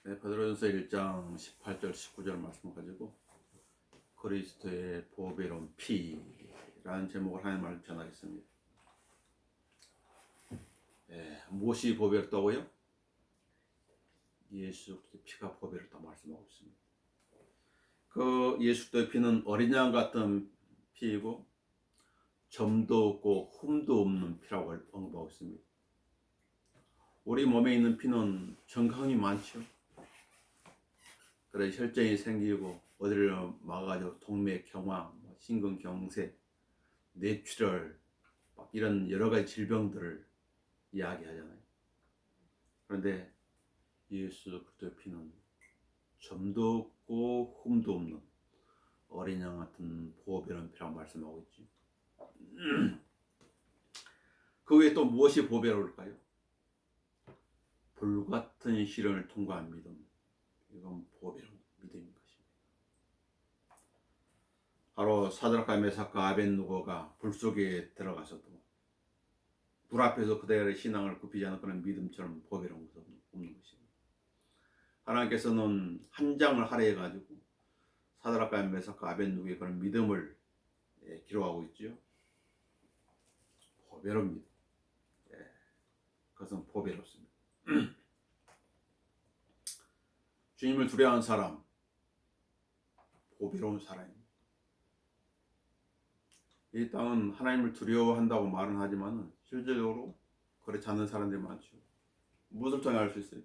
네, 베드로전서 1장 18절 19절 말씀 가지고 그리스도의 보배로운 피라는 제목을 하나님 말씀 전하겠습니다. 무엇이 보배롭다고요? 예수 그리스도의 피가 보배롭다고 말씀하고 있습니다. 그 예수 그리스도의 피는 어린 양 같은 피이고 점도 없고 흠도 없는 피라고 언급하고 있습니다. 우리 몸에 있는 피는 정강이 많죠. 그래 혈전이 생기고 어디를 막아가지고 동맥경화, 심근경색, 뇌출혈 이런 여러 가지 질병들을 이야기하잖아요. 그런데 예수 그리스도의 피는 점도 없고 흠도 없는 어린 양 같은 보배로운 피라고 말씀하고 있지. 그 외에 또 무엇이 보배로울까요? 불같은 시련을 통과한 믿음. 이건 보배로운 믿음인 것입니다. 바로 사드락과 메삭과 아벳느고가 불 속에 들어가서도 불 앞에서 그들의 신앙을 굽히지 않은 그런 믿음처럼 보배로운 것은 없는 것입니다. 하나님께서는 한 장을 할애해 가지고 사드락과 메삭과 아벳느고의 그런 믿음을 기록하고 있죠. 보배로운 믿음. 그것은 보배롭습니다. 주님을 두려워하는 사람, 보배로운 사람입니다. 이 땅은 하나님을 두려워한다고 말은 하지만 실제적으로 그렇지 않은 사람들이 많죠. 무엇을 통해 알 수 있어요?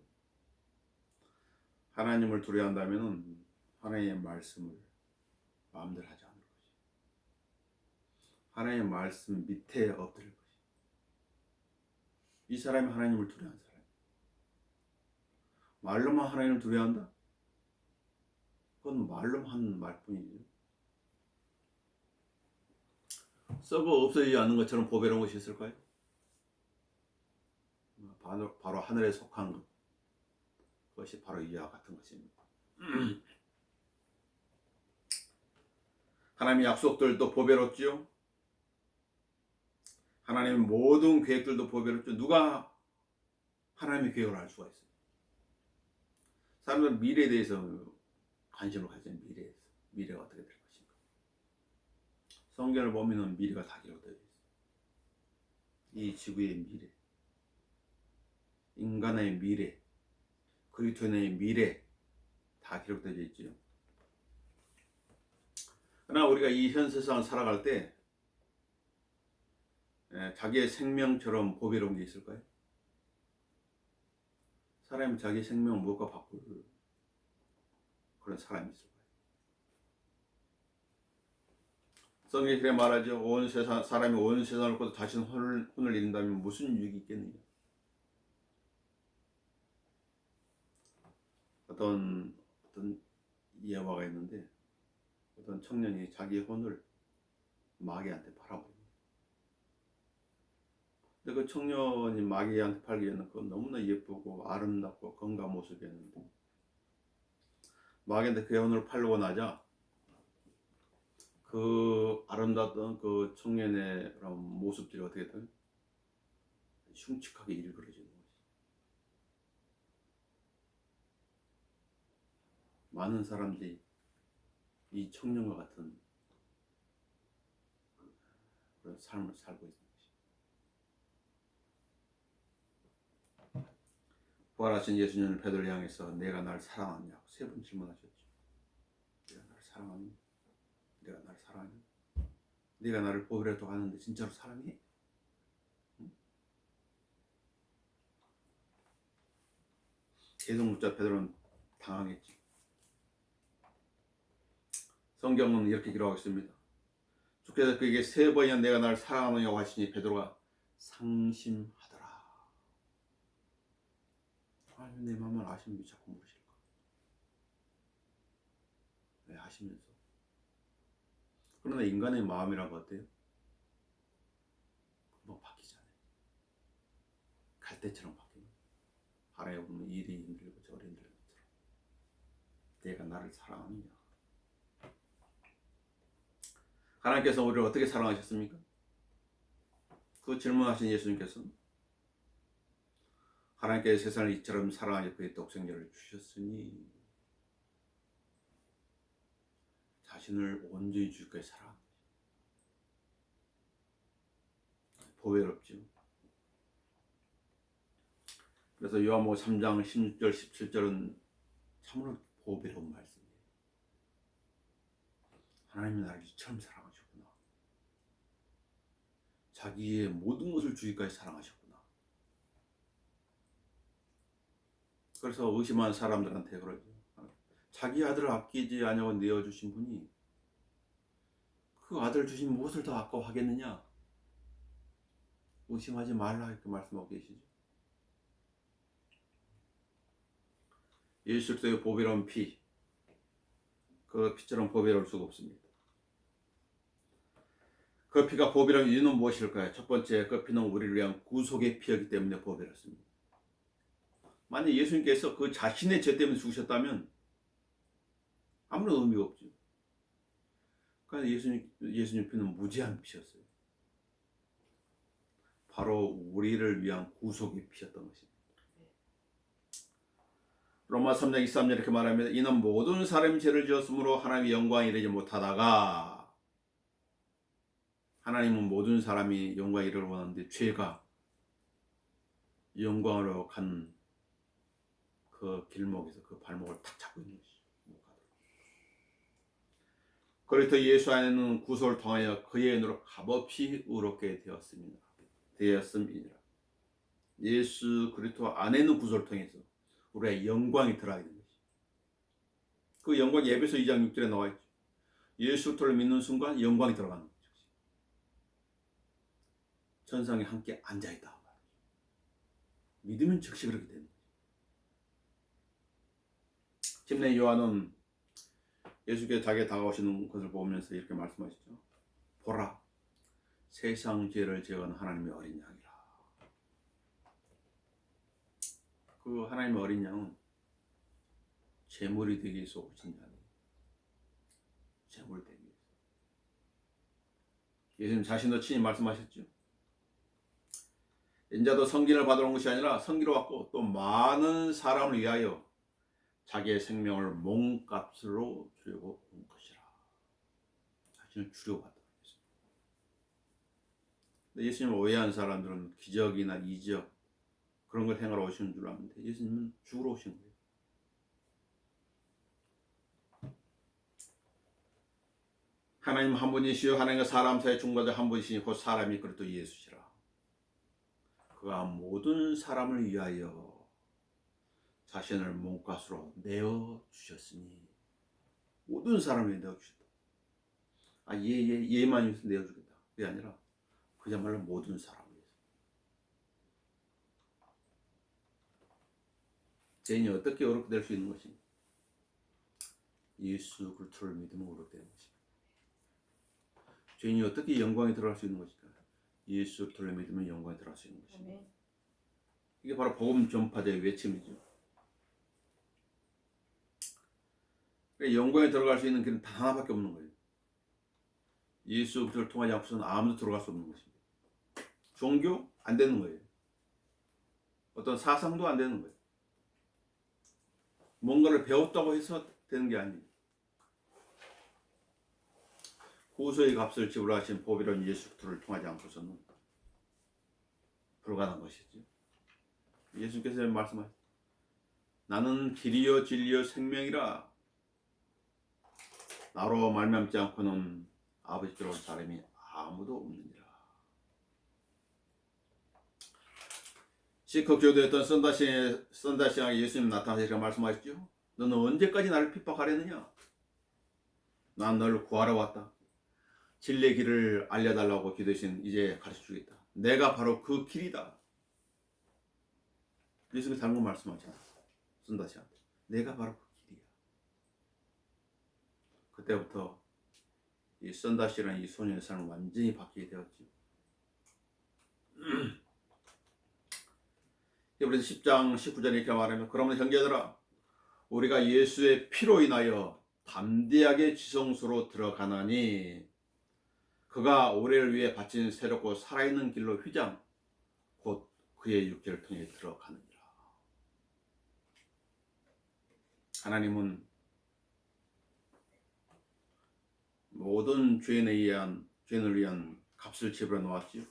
하나님을 두려워한다면 하나님의 말씀을 마음대로 하지 않을 것이죠. 하나님의 말씀 밑에 엎드릴 것이죠. 이 사람이 하나님을 두려워하는 사람이에요. 말로만 하나님을 두려워한다? 그건 말로만 하는 말뿐이죠. 썩어 없어지지 않는 것처럼 보배로운 것이 있을까요? 바로 하늘에 속한 것. 그것이 바로 이와 같은 것입니다. 하나님의 약속들도 보배롭지요. 하나님의 모든 계획들도 보배롭죠. 누가 하나님의 계획을 알 수가 있어요? 사람들은 미래에 대해서 관심을 가져요. 미래가 어떻게 될 것인가. 성경을 보면 미래가 다 기록되어 있어요. 이 지구의 미래, 인간의 미래, 그리스도인의 미래 다 기록되어 있지요. 그러나 우리가 이 현 세상을 살아갈 때 자기의 생명처럼 보배로운 게 있을까요? 사람이 자기 생명을 무엇과 바꿀 그런 사람이 있을까요? 성경이 그렇게 말하죠. 사람이 온 세상을 걷고 자신 혼을 잃는다면 무슨 유익이 있겠느냐. 어떤 예화가 있는데 어떤 청년이 자기 혼을 마귀한테 팔아버립니다. 근데 그 청년이 마귀한테 팔기에는 그 너무나 예쁘고 아름답고 건강한 모습이었는데 마귀한테 그 혼을 팔고 나자 그 아름다웠던 그 청년의 모습들이 어떻게 든 흉측하게 일그러지는 거지. 많은 사람들이 이 청년과 같은 그런 삶을 살고 있는 것이. 부활하신 예수님을 베드로를 향해서 내가 날 사랑하느냐 세 번 질문하셨죠. 내가 나를 사랑하느냐? 내가 나를 사랑하냐? 네가 나를 보배롭다고 하는데 진짜로 사랑해? 응? 계속 묻자 베드로는 당황했지. 성경은 이렇게 기록하고 있습니다. 주께서 그에게 세 번이나 내가 나를 사랑하느냐고 하시니 베드로가 상심하더라. 아니 내 마음을 아시면 자꾸 물으실까? 왜 아시면서? 그러나 인간의 마음이라고 어때요? 금방 바뀌잖아요. 갈대처럼 바뀌는. 바람에 보면 이리 흔들리고 저리 흔들리는 것처럼. 내가 나를 사랑하느냐? 하나님께서 우리를 어떻게 사랑하셨습니까? 그 질문하신 예수님께서는 하나님께서 세상을 이처럼 사랑하여 그의 독생자를 주셨으니 자신을 온전히 주께서 사랑합니다. 보배롭죠. 그래서 요한복음 3장 16절 17절은 참으로 보배로운 말씀이에요. 하나님이 나를 이처럼 사랑하셨구나. 자기의 모든 것을 주기까지 사랑하셨구나. 그래서 의심한 사람들한테 그러죠. 자기 아들을 아끼지 아니하고 내어주신 분이 그 아들 주신 무엇을 더 아까워하겠느냐. 의심하지 말라 이렇게 말씀하고 계시죠. 예수 그리스도의 보배로운 피, 그 피처럼 보배로울 수가 없습니다. 그 피가 보배로운 이유는 무엇일까요? 첫 번째, 그 피는 우리를 위한 구속의 피였기 때문에 보배롭습니다. 만약 예수님께서 그 자신의 죄 때문에 죽으셨다면 아무런 의미가 없죠. 그러니까 예수님 피는 무죄한 피였어요. 바로 우리를 위한 구속의 피였던 것입니다. 로마 3장 23절 이렇게 말합니다. 이는 모든 사람이 죄를 지었으므로 하나님의 영광에 이르지 못하다가, 하나님은 모든 사람이 영광에 이르를 원하는데 죄가 영광으로 간 그 길목에서 그 발목을 탁 잡고 있는 것이죠. 그리스도 예수 안에는 구속을 통하여 그의 은혜로 값없이 의롭게 되었습니다. 예수 그리스도 안에는 구속을 통해서 우리의 영광이 드러나게 된 것이죠. 그 영광이 에베소 2장 6절에 나와 있죠. 예수 그리스도를 믿는 순간 영광이 들어가는 거죠. 천상에 함께 앉아있다. 믿으면 즉시 그렇게 되는 거죠. 침례 요한은 예수께서 자기에 다가오시는 것을 보면서 이렇게 말씀하시죠. 보라, 세상 죄를 제어하는 하나님의 어린 양이라. 그 하나님의 어린 양은 제물이 되기 위해서 오신 자니, 제물 되기 위해서. 예수님 자신도 친히 말씀하셨죠. 인자도 성진을 받으러 온 것이 아니라 성기로 왔고 또 많은 사람을 위하여 자기의 생명을 몸값으로 주려고 온 것이라. 자신을 주려고 왔다. 예수님을 오해한 사람들은 기적이나 이적 그런 걸 행하러 오시는 줄 아는데 예수님은 죽으러 오신 거예요. 하나님 한 분이시요 하나님과 사람 사이의 중보자 한 분이시니 곧 사람이 그리스도 예수시라. 그가 모든 사람을 위하여 자신을 몸값으로 내어주셨으니, 모든 사람을 내어주셨다. 얘만 위해서 내어주겠다. 그게 아니라 그야말로 모든 사람을 위해서. 죄인이 어떻게 의롭게 될 수 있는 것인가? 예수 그리스도를 믿으면 의롭게 되는 것입니다. 죄인이 어떻게 영광에 들어갈 수 있는 것인가? 예수 그리스도를 믿으면 영광에 들어갈 수 있는 것입니다. 이게 바로 복음 전파자의 외침이죠. 영광에 들어갈 수 있는 길은 단 하나밖에 없는 거예요. 예수 그리스도를 통하지 않고서는 아무도 들어갈 수 없는 것입니다. 종교 안 되는 거예요. 어떤 사상도 안 되는 거예요. 뭔가를 배웠다고 해서 되는 게 아니에요. 구속의 값을 지불하신 보배로운 예수 그리스도를 통하지 않고서는 불가능한 것이죠. 예수께서 말씀하셨죠. 나는 길이요 진리요 생명이라. 나로 말미암지 않고는 아버지께로 올 사람이 아무도 없느니라. 시커 교도였던 선다시아에 예수님 나타나시라 말씀하셨죠. 너는 언제까지 나를 핍박하려느냐? 난 너를 구하러 왔다. 진리의 길을 알려달라고 기도하신 이제 가르쳐주겠다. 내가 바로 그 길이다. 예수님이 잘못 말씀하잖아. 선다시아한테. 내가 바로 그 길이야. 그때부터 이 선다시라는 이 소년의 삶은 완전히 바뀌게 되었죠. 그래서 10장 19절에 이렇게 말하면, 그러면 형제들아, 우리가 예수의 피로 인하여 담대하게 지성소로 들어가나니 그가 우리를 위해 바친 새롭고 살아있는 길로 휘장 곧 그의 육체를 통해 들어가느니라. 하나님은 모든 죄인을 위한 값을 지불해 놓았지요.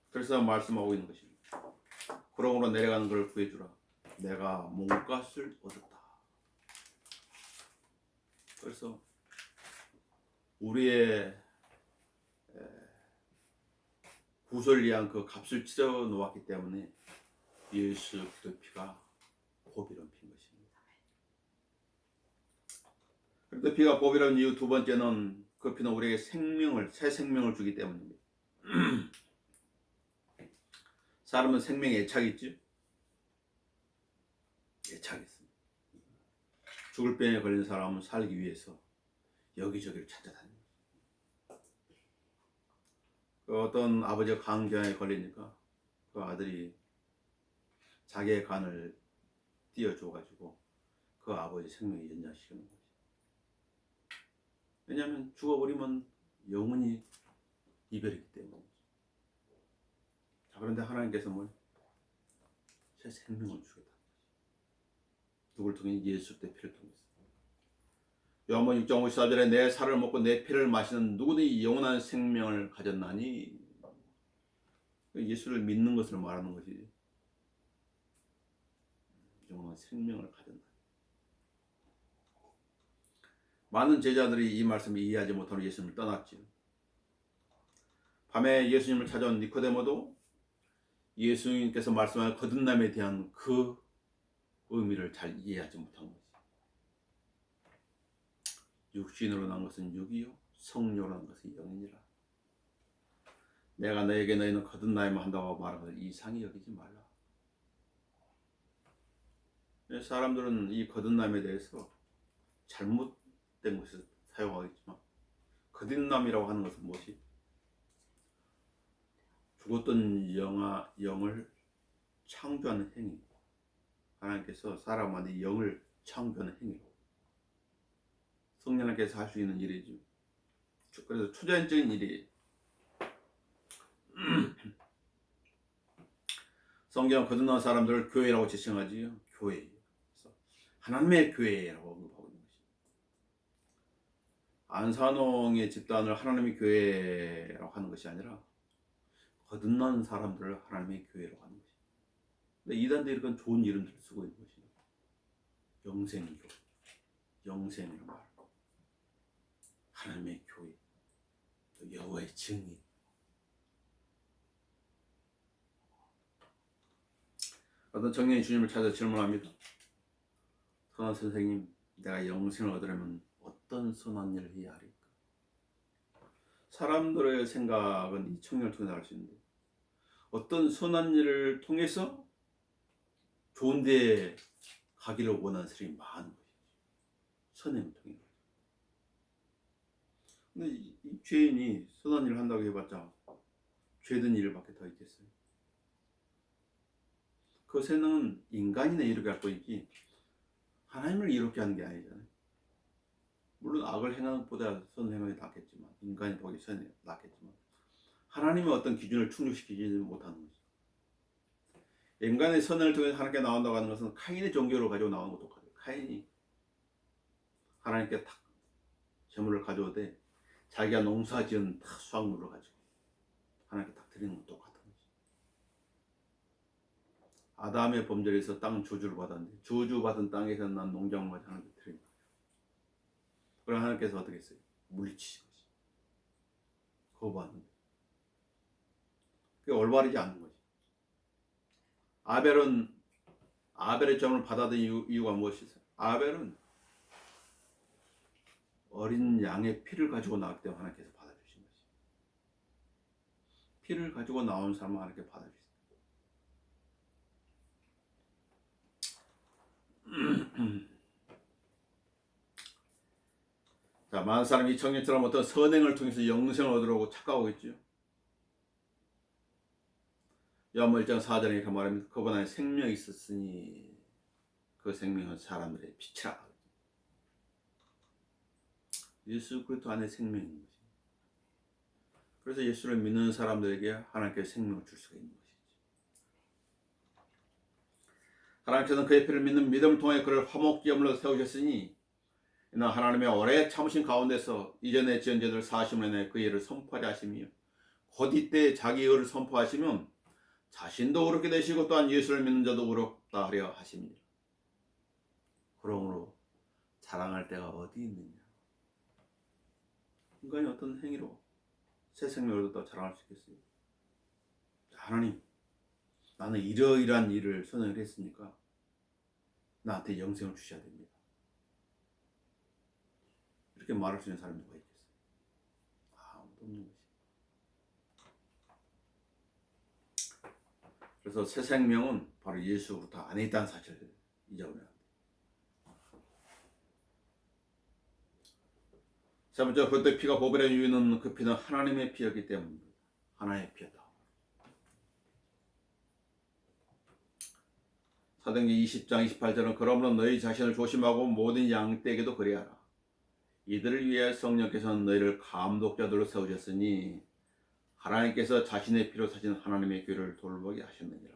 그래서 말씀하고 있는 것입니다. 그러므로 내려가는 것을 구해주라. 내가 몸값을 얻었다. 그래서 우리의 구속을 위한 그 값을 치러 놓았기 때문에 예수 그리스도의 피가 보배로운 피인 것입니다. 그런데 피가 보배로운 이유 두 번째는 그 피는 우리에게 새 생명을 주기 때문입니다. 사람은 생명에 애착이 있죠. 애착이 있습니다. 죽을 병에 걸린 사람은 살기 위해서 여기저기를 찾아다닙니다. 그 어떤 아버지가 간경에 걸리니까 그 아들이 자기의 간을 띄워줘가지고 그 아버지 생명을 연장시키는 거죠. 왜냐하면 죽어버리면 영원히 이별이기 때문이죠. 자, 그런데 하나님께서 새 생명을 주겠다. 누굴 통해? 예수 때 피를 통해서. 요한복음 6장 54절에 내 살을 먹고 내 피를 마시는 누구든지 영원한 생명을 가졌나니, 예수를 믿는 것을 말하는 것이지. 영원한 생명을 가졌나니. 많은 제자들이 이 말씀을 이해하지 못하고 예수님을 떠났지요. 밤에 예수님을 찾아온 니코데모도 예수님께서 말씀하신 거듭남에 대한 그 의미를 잘 이해하지 못한 거지. 육신으로 난 것은 육이요 성령으로 난 것은 영이니라. 내가 너에게 너희는 거듭나야만 한다고 말한 것을 이상히 여기지 말라. 사람들은 이 거듭남에 대해서 잘못된 것을 사용하겠지만, 거듭남이라고 하는 것은 무엇이? 죽었던 영을 창조하는 행위. 하나님께서 사람한테 영을 창조하는 행위. 성령님께서 할 수 있는 일이죠. 그래서 초자연적인 일이에요. 성경은 거듭난 사람들을 교회라고 지칭하지요. 교회. 그래서 하나님의 교회라고 언급하고 있는 것입니다. 안산홍의 집단을 하나님의 교회라고 하는 것이 아니라 거듭난 사람들을 하나님의 교회라고 하는 것입니다. 근데 이단들이 그런 좋은 이름들을 쓰고 있는 것입니다. 영생교, 영생이라는 말, 하나님의 교회, 또 여호와의 증인. 어떤 청년이 주님을 찾아 질문합니다. 선한 선생님, 내가 영생을 얻으려면 어떤 선한 일을 해야 할까? 사람들의 생각은 이 청년을 통해 알 수 있는데, 어떤 선한 일을 통해서 좋은 데에 가기를 원하는 사람이 많은 것이죠. 선행을 통해. 근데 이 죄인이 선한 일을 한다고 해봤자 죄든 일밖에 더 있겠어요. 그 선행은 인간이나 이렇게 할 거이지 하나님을 이롭게 하는 게 아니잖아요. 물론 악을 행하는 것보다 선행이 낫겠지만, 인간이 보기 선행이 낫겠지만, 하나님의 어떤 기준을 충족시키지 못하는 거죠. 인간의 선행을 통해서 하나님께 나온다고 하는 것은 카인의 종교를 가지고 나오는 것도 똑같아요. 카인이 하나님께 탁 제물을 가져오되 자기가 농사지은 수확물을 가지고 하나님께 딱 드리는 것도 똑같은 거죠. 아담의 범죄에서 땅 저주를 받았는데 저주받은 땅에서 난 농작물을 하나님께 드립니다. 그럼 하나님께서 어떻게 했어요? 물리치신 거지. 거부하는 거지. 그게 올바르지 않은 거지. 아벨의 점을 받아들인 이유가 무엇이었어요? 아벨은 어린 양의 피를 가지고 나왔기 때문에 하나님께서 받아주신 거지. 피를 가지고 나온 사람은 하나님께 받아주신 거지. 자, 많은 사람이 이 청년처럼 어떤 선행을 통해서 영생을 얻으려고 착각하고 있죠. 요한복음 1장 4절에 이렇게 말합니다. 그분 안에 생명이 있었으니 그 생명은 사람들의 빛이라. 예수 그리스도 안에 생명이 있는 것입니다. 그래서 예수를 믿는 사람들에게 하나님께서 생명을 줄 수가 있는 것이지. 하나님께서는 그의 피를 믿는 믿음을 통해 그를 화목제물로 세우셨으니 이는 하나님의 오래 참으신 가운데서 이전에 지은 죄들 사하심으로 인해 그 일을 선포하려 하심이요 곧 이때 자기 의를 선포하시면 자신도 의롭게 되시고 또한 예수를 믿는 자도 의롭다 하려 하심이니라. 그러므로 자랑할 때가 어디 있느냐. 인간이 어떤 행위로 새 생명을 얻었다고 자랑할 수 있겠어요? 하나님, 나는 이러이러한 일을 선언을 했으니까 나한테 영생을 주셔야 됩니다. 이렇게 말할 수 있는 사람이 누가 있겠어요? 아무도 없는 것이. 그래서 새 생명은 바로 예수로부터 안에 있다는 사실을 잊어버려야 합니다. 세 번째, 그때 피가 보배된 이유는 그 피는 하나님의 피였기 때문입니다. 하나님의 피였다. 사도행전 20장 28절은 그러므로 너희 자신을 조심하고 모든 양떼에게도 그리하라. 이들을 위해 성령께서는 너희를 감독자들로 세우셨으니 하나님께서 자신의 피로 사신 하나님의 교회를 돌보게 하셨느니라.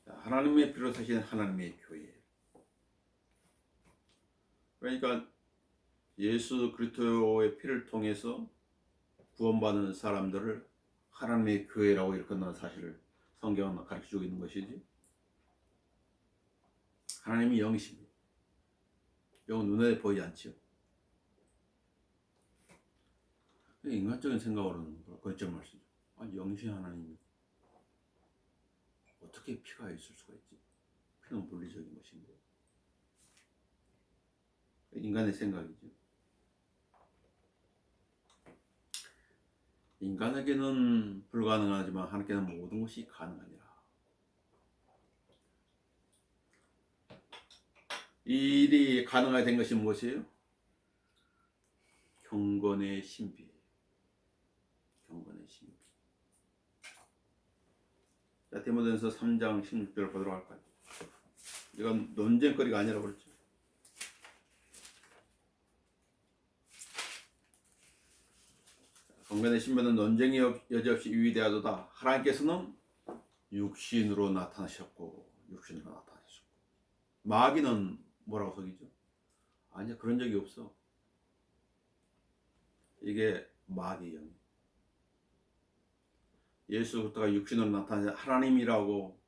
하나님의 피로 사신 하나님의 교회. 그러니까 예수 그리스도의 피를 통해서 구원받는 사람들을 하나님의 교회라고 일컫는 사실을 성경은 가르쳐주고 있는 것이지. 하나님이 영이십니다. 영은 눈에 보이지 않지요. 인간적인 생각으로는 거짓말 말씀이죠. 영신 하나님이 어떻게 피가 있을 수가 있지? 피는 물리적인 것인데. 인간의 생각이죠. 인간에게는 불가능하지만 하나님께는 모든 것이 가능하니라. 이 일이 가능하게 된 것이 무엇이에요? 경건의 신비. 경건의 신비. 자, 디모데전서 3장 16절을 보도록 할까요? 이건 논쟁거리가 아니라고 그랬죠. 경건의 신비는 논쟁이 여지없이 유의되어도다. 하나님께서는 육신으로 나타나셨고 마귀는 뭐라고 속이죠? 아니야, 그런 적이 없어. 이게 마귀의 영이에요. 예수 그리스도가 육신으로 나타나신 하나님이라고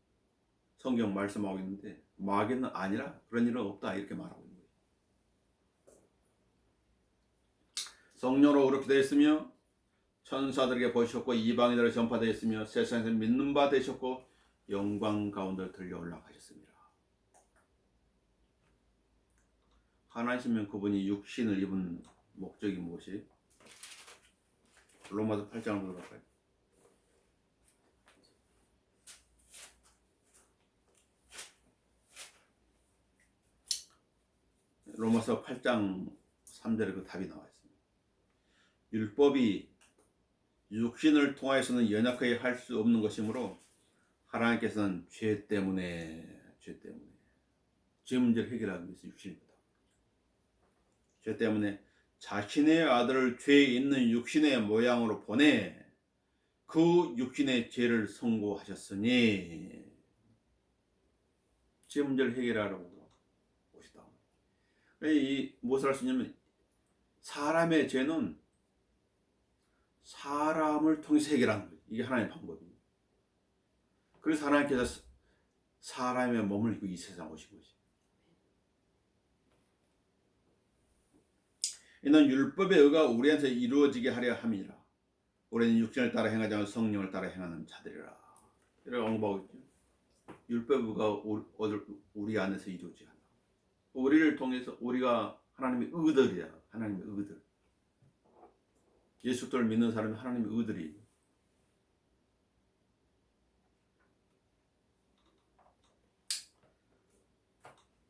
성경 말씀하고 있는데 마귀는 아니라 그런 일은 없다 이렇게 말하고 있는 거예요. 성령으로 의롭게 되었으며 천사들에게 보이셨고 이방인들에게 전파되었으며 세상에서 믿는 바 되셨고 영광 가운데 들려 올라가셨습니다. 하나님이면 그분이 육신을 입은 목적이 무엇이? 로마서 8장을 보도록 할까요? 로마서 8장 3절에 그 답이 나와 있습니다. 율법이 육신을 통하여서는 연약하게 할 수 없는 것이므로 하나님께서는 죄 때문에 죄 문제를 해결하기 위해서 육신입니다. 죄 때문에 자신의 아들을 죄에 있는 육신의 모양으로 보내 그 육신의 죄를 선고하셨으니 죄 문제를 해결하라고 오시다. 이 무엇을 할 수 있냐면 사람의 죄는 사람을 통해서 해결하는 거예요. 이게 하나님의 방법이에요. 그래서 하나님께서 사람의 몸을 입고 이 세상 오신 거지. 이는 율법의 의가 우리한테 이루어지게 하려 함이라. 우리는 육신을 따라 행하지 않고 성령을 따라 행하는 자들이라. 이렇게 언급하고 있죠. 율법의 의가 우리 안에서 이루어지게 한다. 우리를 통해서 우리가 하나님의 의들이야. 하나님의 의들. 예수 그리스도를 믿는 사람이 하나님의 의들이.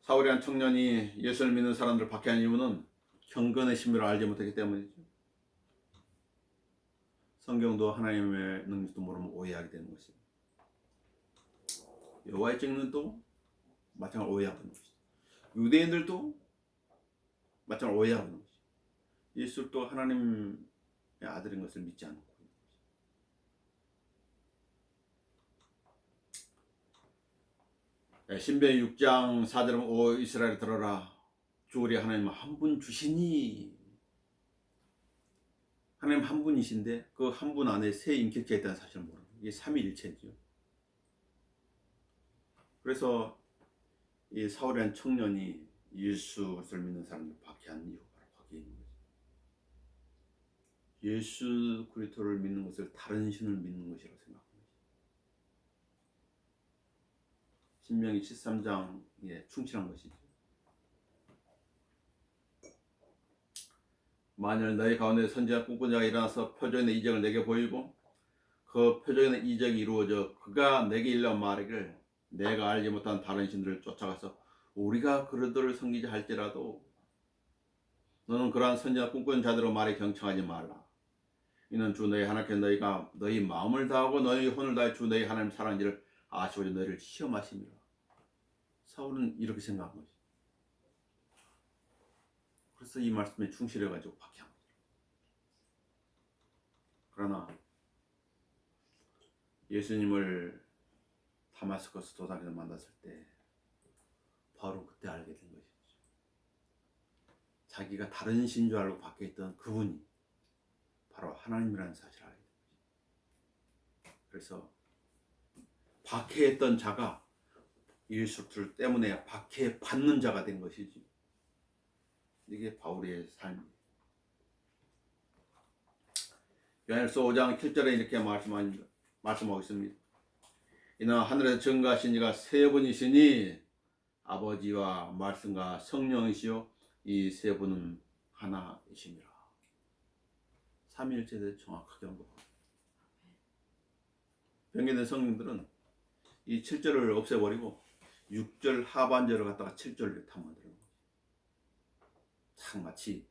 사울이라는 청년이 예수를 믿는 사람들을 박해한 이유는 경건의 신비를 알지 못했기 때문이죠. 성경도 하나님의 능력도 모르면 오해하게 되는 것입니다. 여호와의 증인도 마찬가지로 오해하고 있는 것이죠. 유대인들도 마찬가지로 오해하고 있는 것이죠. 예수도 하나님의 아들인 것을 믿지 않고 있는 것이죠. 신명기 6장 4절은 오 이스라엘 들어라, 주 우리 하나님 한 분 주시니. 하나님 한 분이신데 그 한 분 안에 세 인격체가 있다는 사실을 모르는, 이게 삼위일체죠. 그래서 이 사울이라는 청년이 예수를 믿는 사람들 박해한 이유가 바로 거기에 있는 거죠. 예수 그리스도를 믿는 것을 다른 신을 믿는 것이라고 생각합니다. 신명기 13장에 충실한 것이죠. 만일 너희 가운데 선지자 꿈꾼 자가 일어나서 표적의 이적을 내게 보이고 그 표적의 이적이 이루어져 그가 내게 일러 말하기를 내가 알지 못한 다른 신들을 쫓아가서 우리가 그들을 섬기자 할지라도 너는 그러한 선지자 꿈꾼 자들의 말에 경청하지 말라. 이는 주 너희 하나님께 너희가 너희 마음을 다하고 너희 혼을 다해 주 너희 하나님 사랑하는지를 아시고자 너희를 시험하심이라. 사울은 이렇게 생각한 거지. 그래서 이 말씀에 충실해가지고 박해한 거죠. 그러나 예수님을 다마스커스 도상에서 만났을 때 바로 그때 알게 된 것이죠. 자기가 다른 신인 줄 알고 박해했던 그분이 바로 하나님이라는 사실을 알게 된 거죠. 그래서 박해했던 자가 예수 때문에 박해받는 자가 된 것이지. 이게 바울의 삶이에요. 요한일서 5장 7절에 이렇게 말씀하고 있습니다. 이는 하늘에서 증거하신 이가 세 분이시니 아버지와 말씀과 성령이시요 이 세 분은 하나이심이라. 삼위일체에 대해 정확하게 언급합니다. 변경된 성령들은 이 7절을 없애버리고 6절 하반절을 갖다가 7절을 다 만드는 거예요. 딱 마치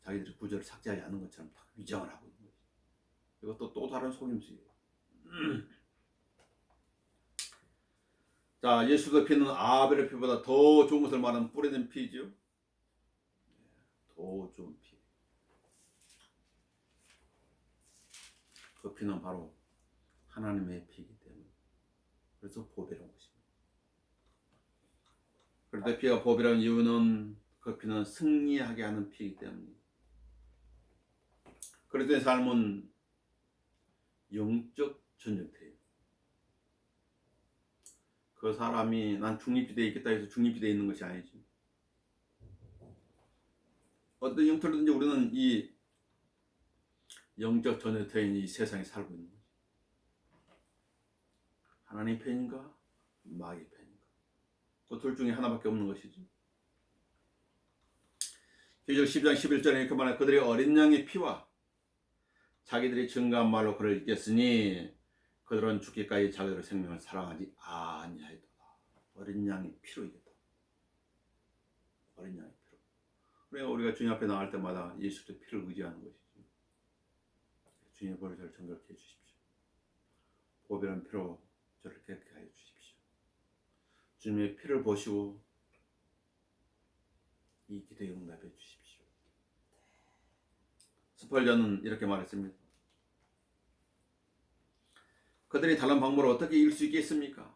자기들이 구절을 삭제하지 않는 것처럼 딱 위장을 하고 있는 거죠. 이것도 또 다른 속임수예요. 자, 예수의 피는 아벨의 피보다 더 좋은 것을 말하는 뿌려진 피죠. 더 좋은 피. 그 피는 바로 하나님의 피이기 때문에 그래서 보배로운 것입니다. 그런데 피가 보배로운 이유는 그 피는 승리하게 하는 피이기 때문입니다. 그리스도의 삶은 영적 전쟁터예요. 그 사람이 난 중립지대에 있겠다 해서 중립지대에 있는 것이 아니지. 어떤 형태로든지 우리는 이 영적 전쟁터에 이 세상에 살고 있는 거지. 하나님 편인가 마귀 편인가, 그 둘 중에 하나밖에 없는 것이지. 계시록 10장 11절에 이렇게 말해 그들이 어린 양의 피와 자기들이 증거한 말로 그를 이겼으니 그들은 죽기까지 자기들의 생명을 사랑하지 아니하였도다. 어린 양의 피로 이겼다. 어린 양의 피로. 그래 우리가 주님 앞에 나갈 때마다 예수의 피를 의지하는 것이지. 주님의 보혈로 저를 정결케 해주십시오. 보배로운 피로 저를 깨끗하게 하여 주십시오. 주님의 피를 보시고 이 기도에 응답해 주십시오. 스펄전은 이렇게 말했습니다. 그들이 다른 방법으로 어떻게 이길 수 있겠습니까?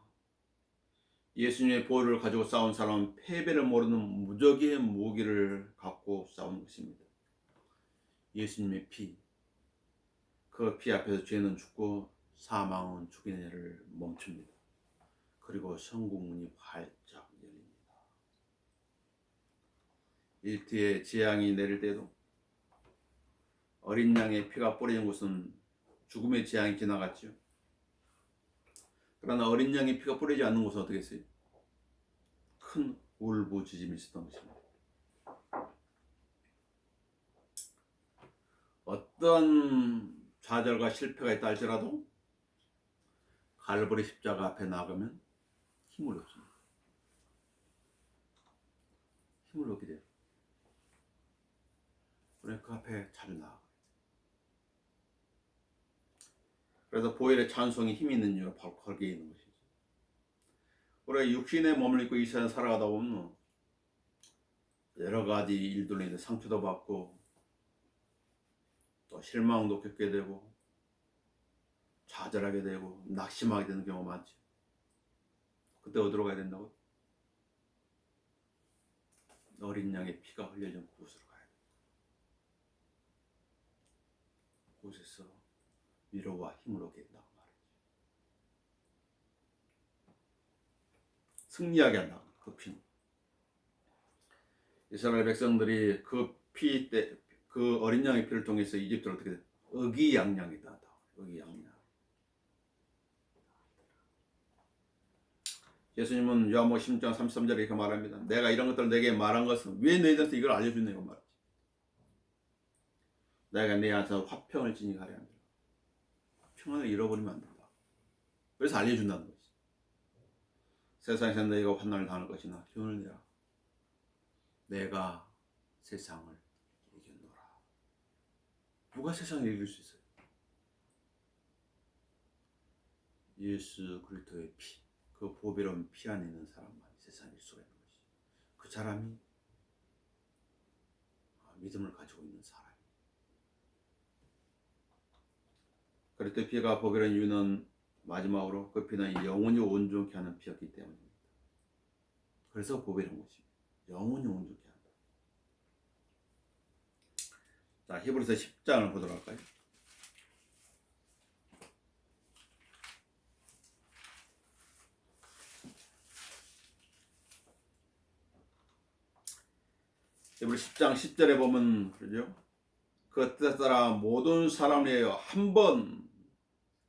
예수님의 보혈을 가지고 싸운 사람은 패배를 모르는 무적의 무기를 갖고 싸우는 것입니다. 예수님의 피, 그 피 앞에서 죄는 죽고 사망은 죽이는 일을 멈춥니다. 그리고 성공문이 활짝 열립니다. 일티에 재앙이 내릴 때도 어린 양의 피가 뿌려진 곳은 죽음의 재앙이 지나갔죠. 그러나 어린 양의 피가 뿌리지 않는 곳은 어떻게 했어요? 큰 울부짖음이 있었던 것입니다. 어떤 좌절과 실패가 있다 할지라도 갈보리 십자가 앞에 나가면 힘을 얻습니다. 힘을 얻게 돼요. 그래 그 앞에 잘 나아가. 그래서 보혈의 찬송이 힘이 있는 이유가 바로 거기에 있는 것이죠. 우리가 육신에 몸을 입고 이 세상에 살아가다 보면 여러 가지 일들로 인해 상처도 받고 또 실망도 겪게 되고 좌절하게 되고 낙심하게 되는 경우가 많죠. 그때 어디로 가야 된다고? 어린 양의 피가 흘려진 곳으로 가야 돼. 곳에서 위로와 힘을 얻게 된다고 말이지. 승리하게 한다. 그 피는. 이스라엘 백성들이 그 어린 양의 피를 통해서 이집트를 어떻게 돼? 의기양양이다. 의기양양. 예수님은 요한복음 16장 33절에 이렇게 말합니다. 내가 이런 것들을 내게 말한 것은 왜 너희들한테 이걸 알려주냐 이거 말이지. 내가 내 안에서 화평을 지니게 하려 합니다. 평안을 잃어버리면 안 된다. 그래서 알려준다는 거지. 세상에서 너희가 환난을 당할 것이나 기운을 내라. 내가 세상을 이겼노라. 누가 세상을 이길 수 있어요? 예수 그리스도의 피, 그 보배로운 피 안에 있는 사람만 세상을 이길 수가 있는 것이. 그 사람이 믿음을 가지고 있는 사람. 그리스도의 피가 보배로운 이유는 마지막으로 그 피는 영원히 온전케 하는 피였기 때문입니다. 그래서 보배로운 것입니다. 영원히 온전케 한다. 자, 히브리서 10장을 보도록 할까요? 히브리 10장 10절에 보면 그러죠. 그 뜻에 따라 모든 사람을 위하여 한 번,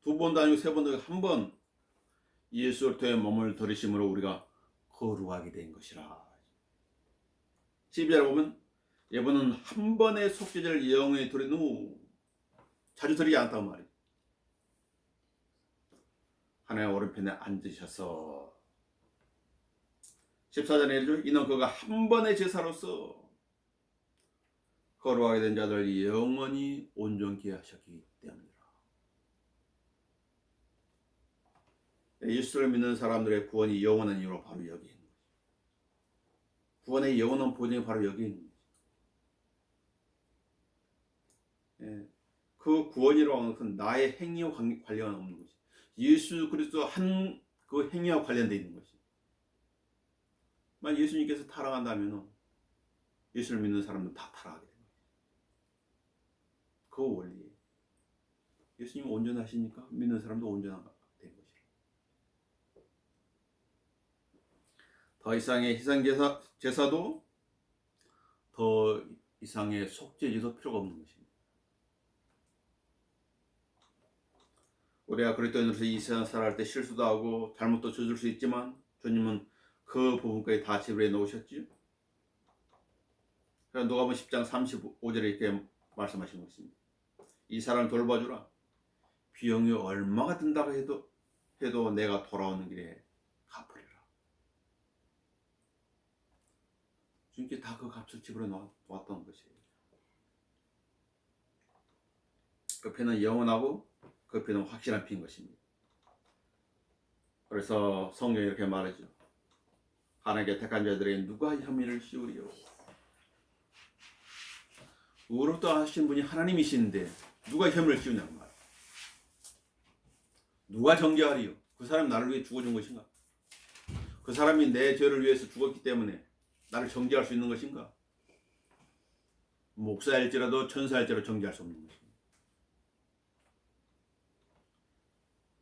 두 번도 아니고 세 번도 한 번 예수 그리스도의 몸을 들이심으로 우리가 거룩하게 된 것이라. 12절에 보면 이분은 한 번의 속죄제를 영원히 드린 후 자주 드리지 않았단 말이에요. 하나님의 오른편에 앉으셔서 14절에 이르죠. 이는 그가 한 번의 제사로서 거룩하게 된 자들 영원히 온전케 하셨기 때문이라. 예수를 믿는 사람들의 구원이 영원한 이유로 바로 여기 있는 거죠. 구원의 영원한 보증이 바로 여기 있는 거죠. 예, 그 구원이라고 하는 것은 나의 행위와 관련 없는 것이. 예수 그리스도 한 그 행위와 관련되어 있는 것이. 만약 예수님께서 타락한다면 예수를 믿는 사람은 다 타락하게 됩니다. 그 원리. 예수님은 온전하시니까 믿는 사람도 온전한 된 것이에요. 더 이상의 희생 제사도 더 이상의 속죄제도 필요가 없는 것입니다. 우리가 그리스도인으로서 이 세상 살아갈 때 실수도 하고 잘못도 저질 수 있지만 주님은 그 부분까지 다 지불해 놓으셨지요. 그래서 누가복음 10장 35절에 이렇게 말씀하신 것입니다. 이 사람을 돌봐주라. 비용이 얼마가 든다고 해도 내가 돌아오는 길에 갚으리라. 주님께 다 그 값을 지불해 놓았던 것이에요. 그 피는 영원하고 그 피는 확실한 피인 것입니다. 그래서 성경이 이렇게 말하죠. 하나님께 택한 자들에게 누가 혐의를 씌우리요? 의롭다 하신 분이 하나님이신데 누가 혐의를 씌우냐고 말이에요. 누가 정죄하리요? 그 사람이 나를 위해 죽어준 것인가? 그 사람이 내 죄를 위해서 죽었기 때문에 나를 정죄할 수 있는 것인가? 목사일지라도 천사일지라도 정죄할 수 없는 것입니다.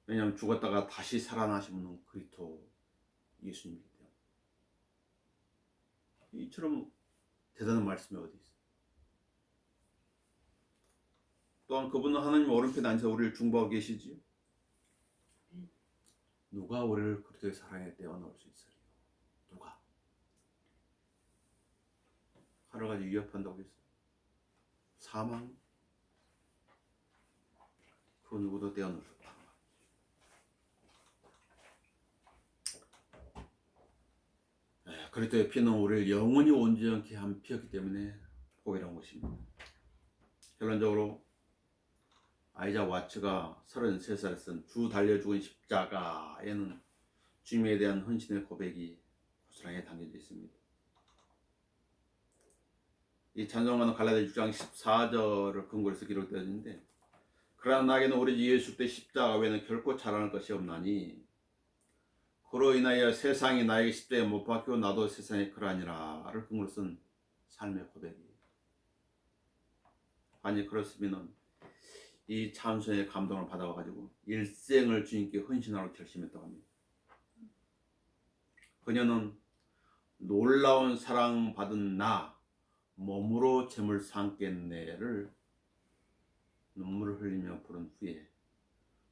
왜냐하면 죽었다가 다시 살아나신 분은 그리스도 예수님이기 때문에. 이처럼 대단한 말씀이 어디 있어요? 또한 그분은 하나님 오른편에 앉아서 우리를 중보하고 계시지요. 누가 우리를 그리스도의 사랑에 떼어놓을 수 있으리요? 누가? 하루 가지 위협한다고 했어요. 사망? 그 누구도 떼어놓을 수 없다. 그리스도의 피는 우리를 영원히 온전케 한 피였기 때문에 복이라는 것입니다. 결론적으로 아이작 와츠가 33살에 쓴 주 달려 죽은 십자가에는 주님에 대한 헌신의 고백이 고스란히 담겨져 있습니다. 이 찬송가는 갈라디아 6장 14절을 근거로 해서 기록되어 있는데, 그러나 나에게는 오직 예수 그리스도의 십자가 외에는 결코 자랑할 것이 없나니 그로 인하여 세상이 나에게 십자가에 못 박히고 나도 세상에 그러하니라를 근거로 쓴 삶의 고백이에요. 아니 그렇으면은 이 찬송의 감동을 받아가지고 일생을 주님께 헌신하러 결심했다고 합니다. 그녀는 놀라운 사랑 받은 나 몸으로 재물 삼겠네를 눈물을 흘리며 부른 후에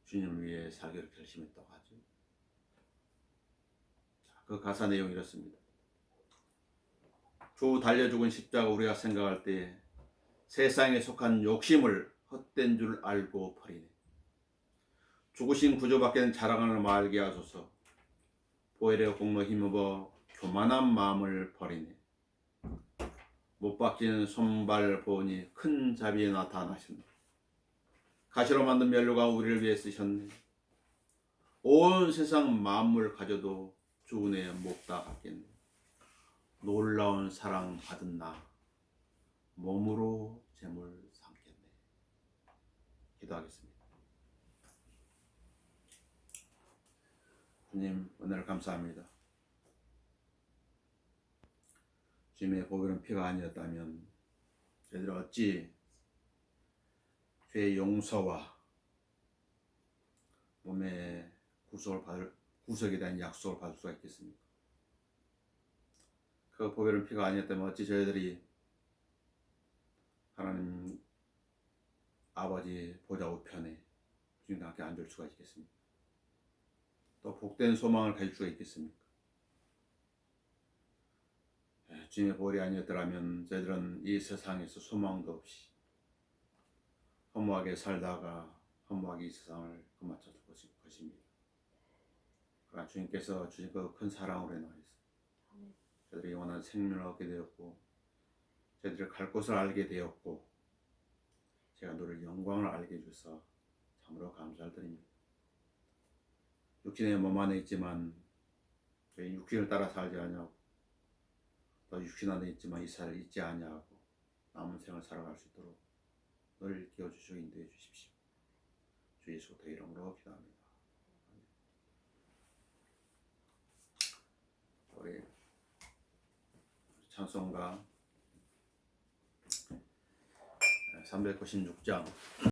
주님을 위해 살기로 결심했다고 하죠. 그 가사 내용이 이렇습니다. 주 달려 죽은 십자가 우리가 생각할 때 세상에 속한 욕심을 헛된 줄 알고 버리네. 죽으신 구주밖에는 자랑을 말게 하소서. 보혈의 공로 힘입어 교만한 마음을 버리네. 못 박히는 손발 보니 큰 자비에 나타나셨네. 가시로 만든 면류가 우리를 위해 쓰셨네. 온 세상 만물 가져도 주 은혜에 못 닿았겠네. 놀라운 사랑 받은 나 몸으로 재물 삼겠네. 기도하겠습니다. 주님 은혜를 감사합니다. 주님의 보혈은 피가 아니었다면 저희들 어찌 죄의 용서와 몸의 구속에 대한 약속을 받을 수가 있겠습니까? 그 보혈은 피가 아니었다면 어찌 저희들이 하나님 아버지 보좌 우편에 주님과 함께 앉을 수가 있겠습니까? 또 복된 소망을 가질 수가 있겠습니까? 주님의 보혈이 아니었더라면 저희들은 이 세상에서 소망도 없이 허무하게 살다가 허무하게 이 세상을 거마쳤을 것입니다. 그러나 주님께서 주신 그 큰 사랑으로 인하여서 저희들이 영원한 생명을 얻게 되었고 저희들이 갈 곳을 알게 되었고 제가 너를 영광을 알게 해주셔서 참으로 감사를 드립니다. 육신의 몸 안에 있지만 저희 육신을 따라 살지 아니하고 또 육신 안에 있지만 이 살을 잊지 아니하고 남은 생을 살아갈 수 있도록 너를 깨워주시고 인도해 주십시오. 주 예수 그리스도의 이름으로 기도합니다. 우리 찬송가 396장